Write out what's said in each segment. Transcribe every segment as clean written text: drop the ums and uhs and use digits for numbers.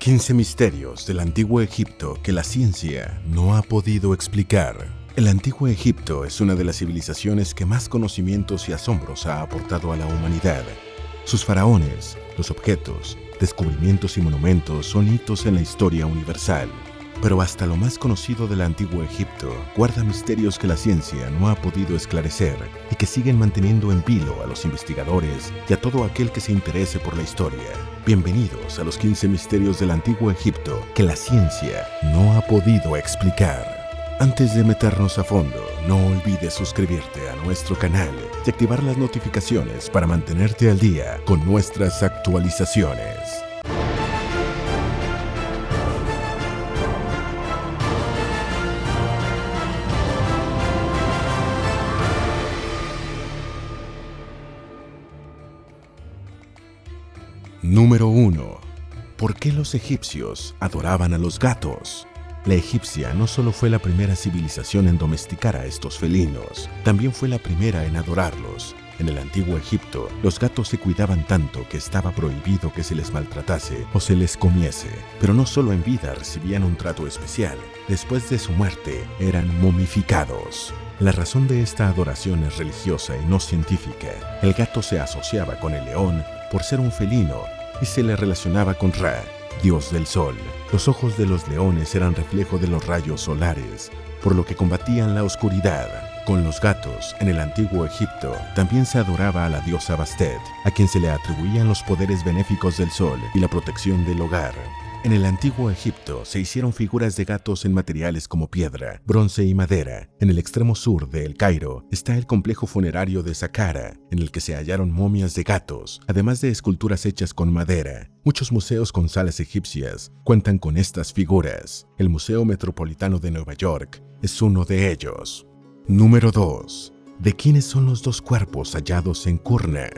15 misterios del Antiguo Egipto que la ciencia no ha podido explicar. El Antiguo Egipto es una de las civilizaciones que más conocimientos y asombros ha aportado a la humanidad. Sus faraones, los objetos, descubrimientos y monumentos son hitos en la historia universal. Pero hasta lo más conocido del Antiguo Egipto guarda misterios que la ciencia no ha podido esclarecer y que siguen manteniendo en vilo a los investigadores y a todo aquel que se interese por la historia. Bienvenidos a los 15 misterios del Antiguo Egipto que la ciencia no ha podido explicar. Antes de meternos a fondo, no olvides suscribirte a nuestro canal y activar las notificaciones para mantenerte al día con nuestras actualizaciones. Número 1. ¿Por qué los egipcios adoraban a los gatos? La egipcia no solo fue la primera civilización en domesticar a estos felinos, también fue la primera en adorarlos. En el Antiguo Egipto, los gatos se cuidaban tanto que estaba prohibido que se les maltratase o se les comiese. Pero no solo en vida recibían un trato especial, después de su muerte eran momificados. La razón de esta adoración es religiosa y no científica. El gato se asociaba con el león por ser un felino y se le relacionaba con Ra, dios del sol. Los ojos de los leones eran reflejo de los rayos solares, por lo que combatían la oscuridad. Con los gatos, en el Antiguo Egipto, también se adoraba a la diosa Bastet, a quien se le atribuían los poderes benéficos del sol y la protección del hogar. En el Antiguo Egipto se hicieron figuras de gatos en materiales como piedra, bronce y madera. En el extremo sur de El Cairo está el complejo funerario de Saqqara, en el que se hallaron momias de gatos, además de esculturas hechas con madera. Muchos museos con salas egipcias cuentan con estas figuras. El Museo Metropolitano de Nueva York es uno de ellos. Número 2. ¿De quiénes son los dos cuerpos hallados en Kurna?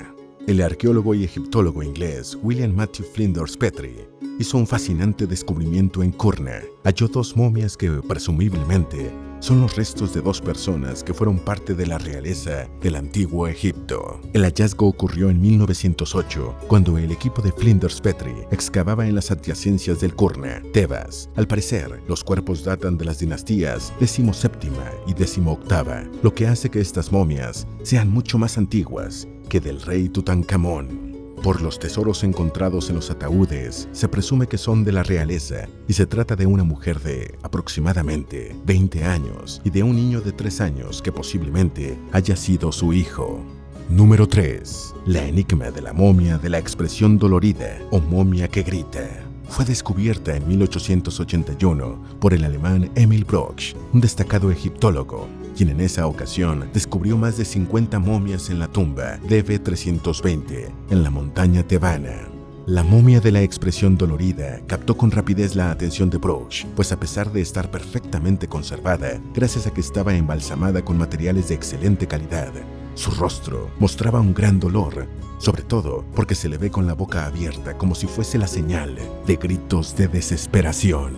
El arqueólogo y egiptólogo inglés William Matthew Flinders Petrie hizo un fascinante descubrimiento en Kurna. Halló dos momias que, presumiblemente, son los restos de dos personas que fueron parte de la realeza del Antiguo Egipto. El hallazgo ocurrió en 1908, cuando el equipo de Flinders Petrie excavaba en las adyacencias del Kurna, Tebas. Al parecer, los cuerpos datan de las dinastías XVII y XVIII, lo que hace que estas momias sean mucho más antiguas que del rey Tutankamón. Por los tesoros encontrados en los ataúdes, se presume que son de la realeza y se trata de una mujer de aproximadamente 20 años y de un niño de 3 años que posiblemente haya sido su hijo. Número 3. La enigma de la momia de la expresión dolorida o momia que grita. Fue descubierta en 1881 por el alemán Emil Broch, un destacado egiptólogo, quien en esa ocasión descubrió más de 50 momias en la tumba DB320 en la montaña tebana. La momia de la expresión dolorida captó con rapidez la atención de Broch, pues a pesar de estar perfectamente conservada, gracias a que estaba embalsamada con materiales de excelente calidad, su rostro mostraba un gran dolor, sobre todo porque se le ve con la boca abierta como si fuese la señal de gritos de desesperación.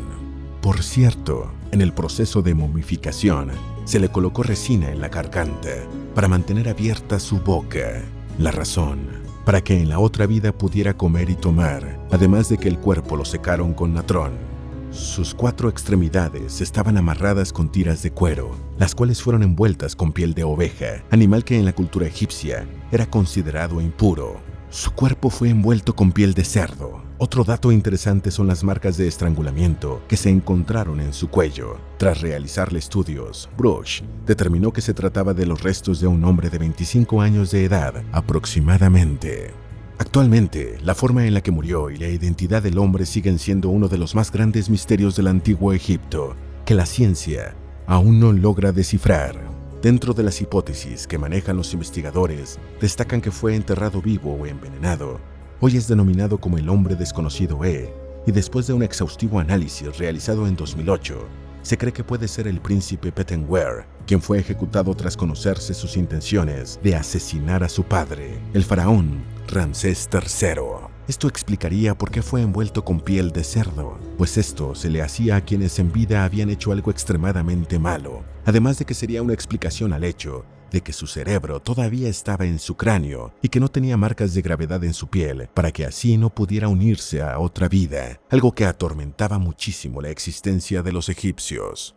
Por cierto, en el proceso de momificación, se le colocó resina en la garganta para mantener abierta su boca. La razón, para que en la otra vida pudiera comer y tomar, además de que el cuerpo lo secaron con natrón. Sus 4 extremidades estaban amarradas con tiras de cuero, las cuales fueron envueltas con piel de oveja, animal que en la cultura egipcia era considerado impuro. Su cuerpo fue envuelto con piel de cerdo. Otro dato interesante son las marcas de estrangulamiento que se encontraron en su cuello. Tras realizarle estudios, Broch determinó que se trataba de los restos de un hombre de 25 años de edad aproximadamente. Actualmente, la forma en la que murió y la identidad del hombre siguen siendo uno de los más grandes misterios del Antiguo Egipto, que la ciencia aún no logra descifrar. Dentro de las hipótesis que manejan los investigadores, destacan que fue enterrado vivo o envenenado. Hoy es denominado como el hombre desconocido y después de un exhaustivo análisis realizado en 2008, se cree que puede ser el príncipe Petenwer, quien fue ejecutado tras conocerse sus intenciones de asesinar a su padre, el faraón Ramsés III. Esto explicaría por qué fue envuelto con piel de cerdo, pues esto se le hacía a quienes en vida habían hecho algo extremadamente malo, además de que sería una explicación al hecho de que su cerebro todavía estaba en su cráneo y que no tenía marcas de gravedad en su piel para que así no pudiera unirse a otra vida, algo que atormentaba muchísimo la existencia de los egipcios.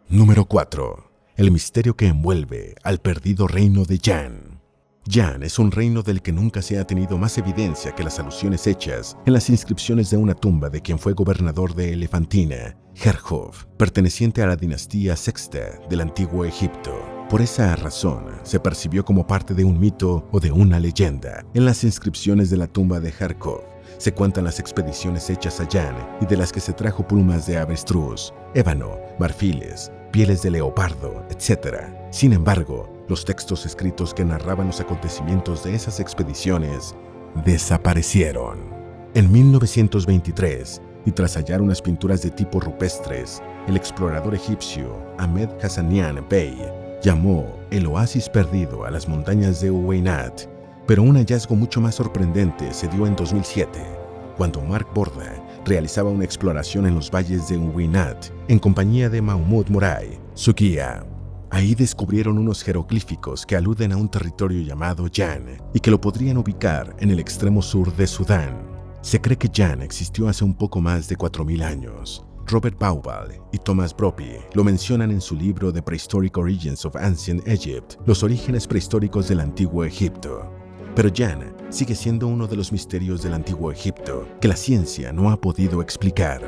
Número 4. El misterio que envuelve al perdido reino de Yan. Yan es un reino del que nunca se ha tenido más evidencia que las alusiones hechas en las inscripciones de una tumba de quien fue gobernador de Elefantina, Herhor, perteneciente a la dinastía sexta del antiguo Egipto. Por esa razón, se percibió como parte de un mito o de una leyenda. En las inscripciones de la tumba de Herhor se cuentan las expediciones hechas a Yan y de las que se trajo plumas de avestruz, ébano, marfiles, pieles de leopardo, etc. Sin embargo, los textos escritos que narraban los acontecimientos de esas expediciones desaparecieron. En 1923, y tras hallar unas pinturas de tipo rupestres, el explorador egipcio Ahmed Hassanian Bey llamó el oasis perdido a las montañas de Uweinat, pero un hallazgo mucho más sorprendente se dio en 2007, cuando Mark Borda realizaba una exploración en los valles de Uweinat en compañía de Mahmoud Moray, su guía. Ahí descubrieron unos jeroglíficos que aluden a un territorio llamado Yan y que lo podrían ubicar en el extremo sur de Sudán. Se cree que Yan existió hace un poco más de 4.000 años. Robert Bauval y Thomas Brophy lo mencionan en su libro The Prehistoric Origins of Ancient Egypt, los orígenes prehistóricos del antiguo Egipto. Pero Yan sigue siendo uno de los misterios del antiguo Egipto que la ciencia no ha podido explicar.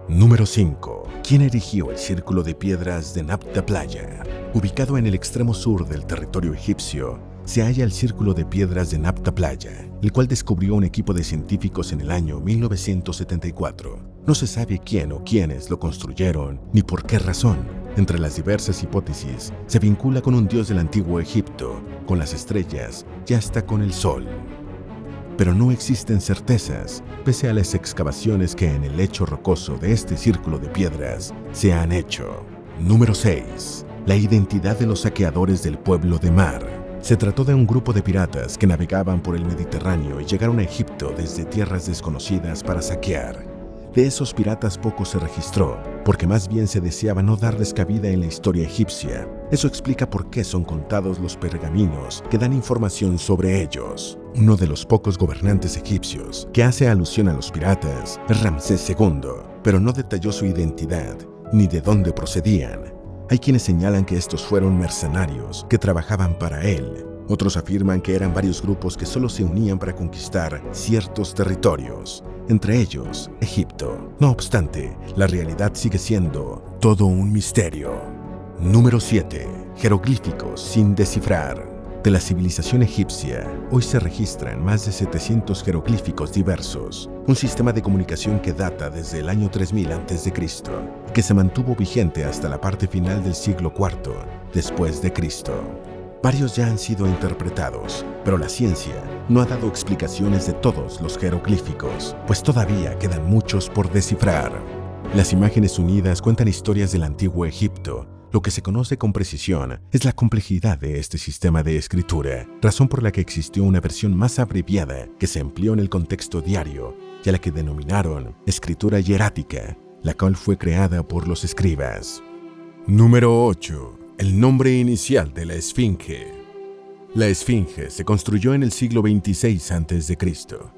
Número 5. ¿Quién erigió el círculo de piedras de Nabta Playa? Ubicado en el extremo sur del territorio egipcio, se halla el Círculo de Piedras de Nabta Playa, el cual descubrió un equipo de científicos en el año 1974. No se sabe quién o quiénes lo construyeron, ni por qué razón. Entre las diversas hipótesis, se vincula con un dios del antiguo Egipto, con las estrellas y hasta con el sol. Pero no existen certezas, pese a las excavaciones que en el lecho rocoso de este círculo de piedras se han hecho. Número 6. La identidad de los saqueadores del pueblo de Mar. Se trató de un grupo de piratas que navegaban por el Mediterráneo y llegaron a Egipto desde tierras desconocidas para saquear. De esos piratas poco se registró, porque más bien se deseaba no darles cabida en la historia egipcia. Eso explica por qué son contados los pergaminos que dan información sobre ellos. Uno de los pocos gobernantes egipcios que hace alusión a los piratas es Ramsés II, pero no detalló su identidad ni de dónde procedían. Hay quienes señalan que estos fueron mercenarios que trabajaban para él. Otros afirman que eran varios grupos que solo se unían para conquistar ciertos territorios, entre ellos Egipto. No obstante, la realidad sigue siendo todo un misterio. Número 7. Jeroglíficos sin descifrar. De la civilización egipcia, hoy se registran más de 700 jeroglíficos diversos, un sistema de comunicación que data desde el año 3000 a.C. y que se mantuvo vigente hasta la parte final del siglo IV después de Cristo. Varios ya han sido interpretados, pero la ciencia no ha dado explicaciones de todos los jeroglíficos, pues todavía quedan muchos por descifrar. Las imágenes unidas cuentan historias del antiguo Egipto. Lo que se conoce con precisión es la complejidad de este sistema de escritura, razón por la que existió una versión más abreviada que se empleó en el contexto diario y a la que denominaron escritura hierática, la cual fue creada por los escribas. Número 8. El nombre inicial de la Esfinge. La Esfinge se construyó en el siglo XXVI a.C.,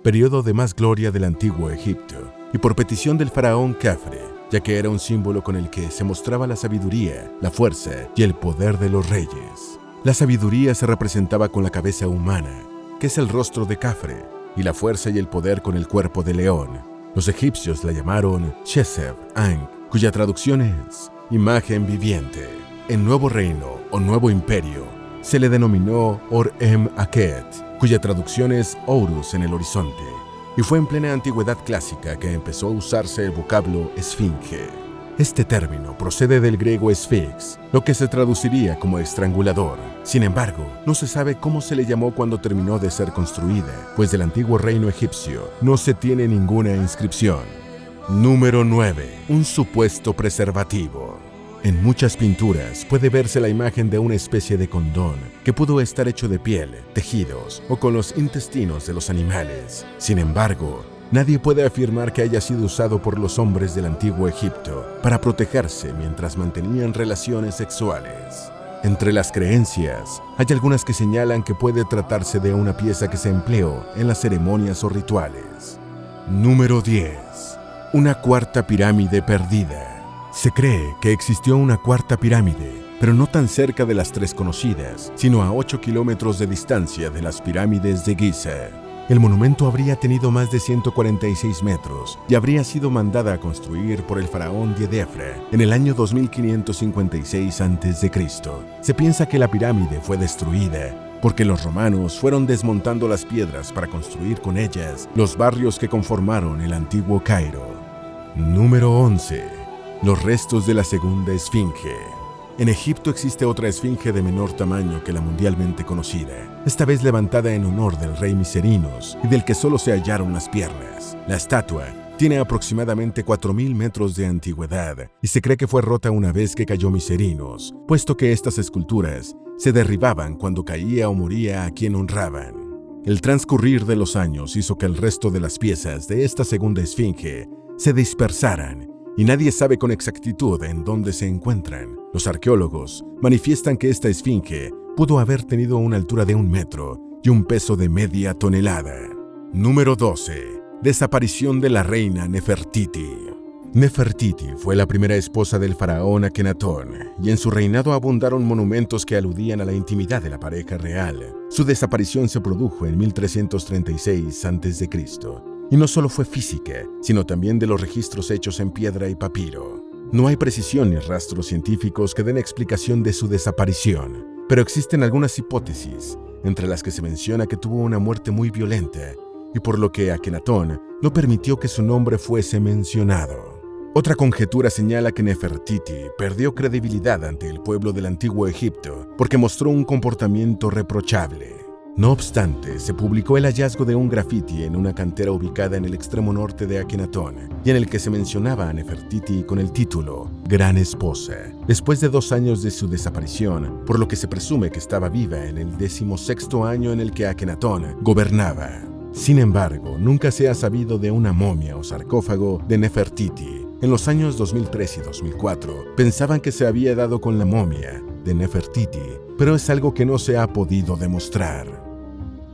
periodo de más gloria del antiguo Egipto, y por petición del faraón Khafre, ya que era un símbolo con el que se mostraba la sabiduría, la fuerza y el poder de los reyes. La sabiduría se representaba con la cabeza humana, que es el rostro de Khafre, y la fuerza y el poder con el cuerpo de león. Los egipcios la llamaron Sheseb Ankh, cuya traducción es imagen viviente. En Nuevo Reino o Nuevo Imperio se le denominó Or-em-Akhet, cuya traducción es Horus en el horizonte. Y fue en plena antigüedad clásica que empezó a usarse el vocablo esfinge. Este término procede del griego sphinx, lo que se traduciría como estrangulador. Sin embargo, no se sabe cómo se le llamó cuando terminó de ser construida, pues del antiguo reino egipcio no se tiene ninguna inscripción. Número 9. Un supuesto preservativo. En muchas pinturas puede verse la imagen de una especie de condón que pudo estar hecho de piel, tejidos o con los intestinos de los animales. Sin embargo, nadie puede afirmar que haya sido usado por los hombres del antiguo Egipto para protegerse mientras mantenían relaciones sexuales. Entre las creencias, hay algunas que señalan que puede tratarse de una pieza que se empleó en las ceremonias o rituales. Número 10. Una cuarta pirámide perdida. Se cree que existió una cuarta pirámide, pero no tan cerca de las tres conocidas, sino a 8 kilómetros de distancia de las pirámides de Giza. El monumento habría tenido más de 146 metros y habría sido mandada a construir por el faraón Djedefre en el año 2556 a.C. Se piensa que la pirámide fue destruida porque los romanos fueron desmontando las piedras para construir con ellas los barrios que conformaron el antiguo Cairo. Número 11. Los restos de la segunda esfinge. En Egipto existe otra esfinge de menor tamaño que la mundialmente conocida, esta vez levantada en honor del rey Miserinos y del que solo se hallaron las piernas. La estatua tiene aproximadamente 4.000 metros de antigüedad y se cree que fue rota una vez que cayó Miserinos, puesto que estas esculturas se derribaban cuando caía o moría a quien honraban. El transcurrir de los años hizo que el resto de las piezas de esta segunda esfinge se dispersaran y nadie sabe con exactitud en dónde se encuentran. Los arqueólogos manifiestan que esta esfinge pudo haber tenido una altura de 1 metro y un peso de media tonelada. Número 12. Desaparición de la reina Nefertiti. Nefertiti fue la primera esposa del faraón Akenatón, y en su reinado abundaron monumentos que aludían a la intimidad de la pareja real. Su desaparición se produjo en 1336 a.C., y no solo fue física, sino también de los registros hechos en piedra y papiro. No hay precisión ni rastros científicos que den explicación de su desaparición, pero existen algunas hipótesis, entre las que se menciona que tuvo una muerte muy violenta, y por lo que Akenatón no permitió que su nombre fuese mencionado. Otra conjetura señala que Nefertiti perdió credibilidad ante el pueblo del antiguo Egipto porque mostró un comportamiento reprochable. No obstante, se publicó el hallazgo de un grafiti en una cantera ubicada en el extremo norte de Akenatón, y en el que se mencionaba a Nefertiti con el título Gran Esposa, después de 2 años de su desaparición, por lo que se presume que estaba viva en el 16º año en el que Akenatón gobernaba. Sin embargo, nunca se ha sabido de una momia o sarcófago de Nefertiti. En los años 2003 y 2004, pensaban que se había dado con la momia de Nefertiti, pero es algo que no se ha podido demostrar.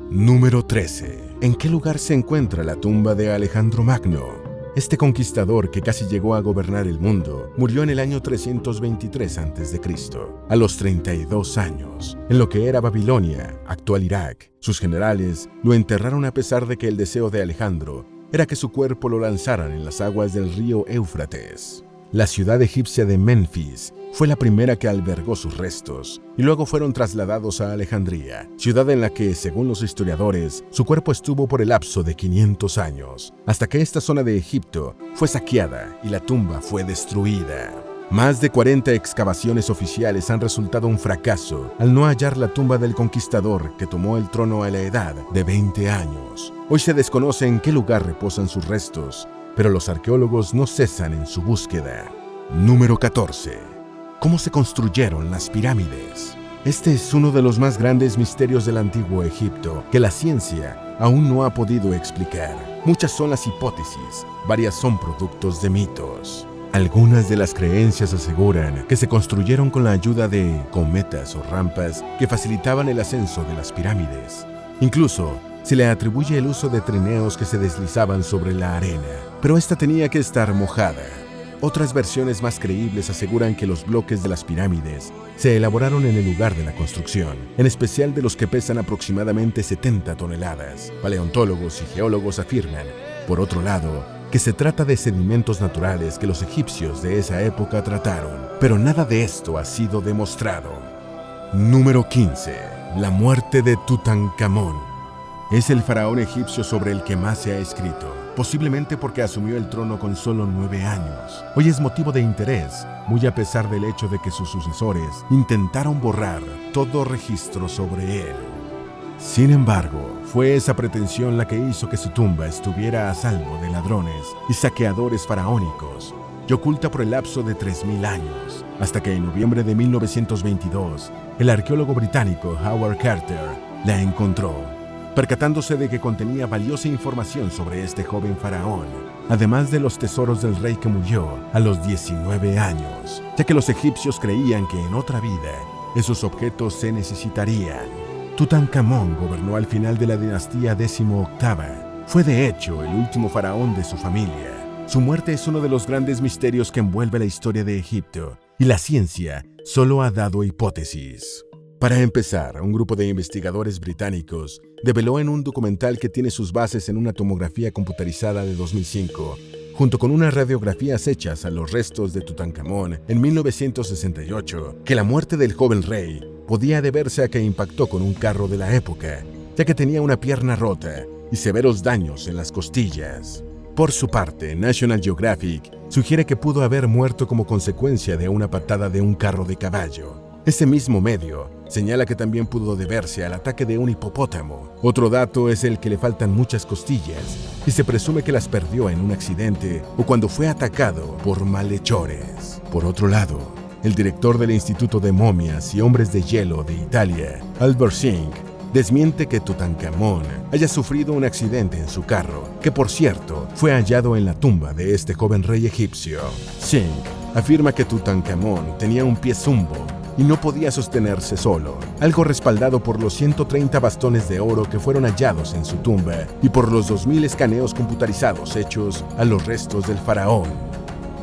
Número 13. ¿En qué lugar se encuentra la tumba de Alejandro Magno? Este conquistador que casi llegó a gobernar el mundo murió en el año 323 a.C., a los 32 años, en lo que era Babilonia, actual Irak. Sus generales lo enterraron a pesar de que el deseo de Alejandro era que su cuerpo lo lanzaran en las aguas del río Éufrates. La ciudad egipcia de Menfis fue la primera que albergó sus restos, y luego fueron trasladados a Alejandría, ciudad en la que, según los historiadores, su cuerpo estuvo por el lapso de 500 años, hasta que esta zona de Egipto fue saqueada y la tumba fue destruida. Más de 40 excavaciones oficiales han resultado un fracaso al no hallar la tumba del conquistador que tomó el trono a la edad de 20 años. Hoy se desconoce en qué lugar reposan sus restos, pero los arqueólogos no cesan en su búsqueda. Número 14. ¿Cómo se construyeron las pirámides? Este es uno de los más grandes misterios del antiguo Egipto que la ciencia aún no ha podido explicar. Muchas son las hipótesis, varias son productos de mitos. Algunas de las creencias aseguran que se construyeron con la ayuda de cometas o rampas que facilitaban el ascenso de las pirámides. Incluso se le atribuye el uso de trineos que se deslizaban sobre la arena, pero esta tenía que estar mojada. Otras versiones más creíbles aseguran que los bloques de las pirámides se elaboraron en el lugar de la construcción, en especial de los que pesan aproximadamente 70 toneladas. Paleontólogos y geólogos afirman, por otro lado, que se trata de sedimentos naturales que los egipcios de esa época trataron, pero nada de esto ha sido demostrado. Número 15. La muerte de Tutankamón. Es el faraón egipcio sobre el que más se ha escrito, posiblemente porque asumió el trono con solo 9 años. Hoy es motivo de interés, muy a pesar del hecho de que sus sucesores intentaron borrar todo registro sobre él. Sin embargo, fue esa pretensión la que hizo que su tumba estuviera a salvo de ladrones y saqueadores faraónicos, y oculta por el lapso de 3.000 años, hasta que en noviembre de 1922, el arqueólogo británico Howard Carter la encontró, percatándose de que contenía valiosa información sobre este joven faraón, además de los tesoros del rey que murió a los 19 años, ya que los egipcios creían que en otra vida esos objetos se necesitarían. Tutankamón gobernó al final de la dinastía XVIII. Fue de hecho el último faraón de su familia. Su muerte es uno de los grandes misterios que envuelve la historia de Egipto, y la ciencia solo ha dado hipótesis. Para empezar, un grupo de investigadores británicos develó en un documental que tiene sus bases en una tomografía computarizada de 2005, junto con unas radiografías hechas a los restos de Tutankamón en 1968, que la muerte del joven rey podía deberse a que impactó con un carro de la época, ya que tenía una pierna rota y severos daños en las costillas. Por su parte, National Geographic sugiere que pudo haber muerto como consecuencia de una patada de un carro de caballo. Ese mismo medio señala que también pudo deberse al ataque de un hipopótamo. Otro dato es el que le faltan muchas costillas y se presume que las perdió en un accidente o cuando fue atacado por malhechores. Por otro lado, el director del Instituto de Momias y Hombres de Hielo de Italia, Albert Singh, desmiente que Tutankamón haya sufrido un accidente en su carro, que por cierto fue hallado en la tumba de este joven rey egipcio. Singh afirma que Tutankamón tenía un pie zumbo y no podía sostenerse solo, algo respaldado por los 130 bastones de oro que fueron hallados en su tumba y por los 2000 escaneos computarizados hechos a los restos del faraón.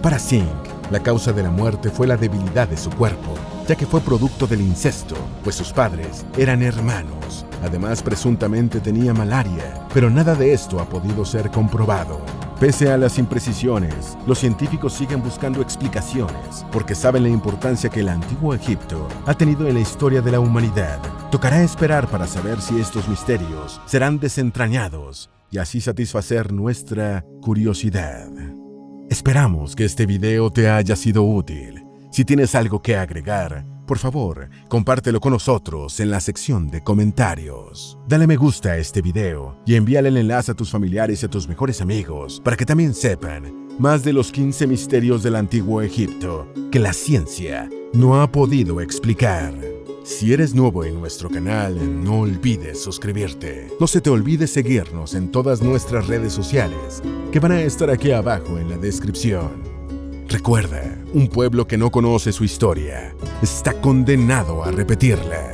Para Singh, la causa de la muerte fue la debilidad de su cuerpo, ya que fue producto del incesto, pues sus padres eran hermanos. Además, presuntamente tenía malaria, pero nada de esto ha podido ser comprobado. Pese a las imprecisiones, los científicos siguen buscando explicaciones, porque saben la importancia que el antiguo Egipto ha tenido en la historia de la humanidad. Tocará esperar para saber si estos misterios serán desentrañados y así satisfacer nuestra curiosidad. Esperamos que este video te haya sido útil. Si tienes algo que agregar, por favor, compártelo con nosotros en la sección de comentarios. Dale me gusta a este video y envíale el enlace a tus familiares y a tus mejores amigos para que también sepan más de los 15 misterios del antiguo Egipto que la ciencia no ha podido explicar. Si eres nuevo en nuestro canal, no olvides suscribirte. No se te olvide seguirnos en todas nuestras redes sociales, que van a estar aquí abajo en la descripción. Recuerda, un pueblo que no conoce su historia está condenado a repetirla.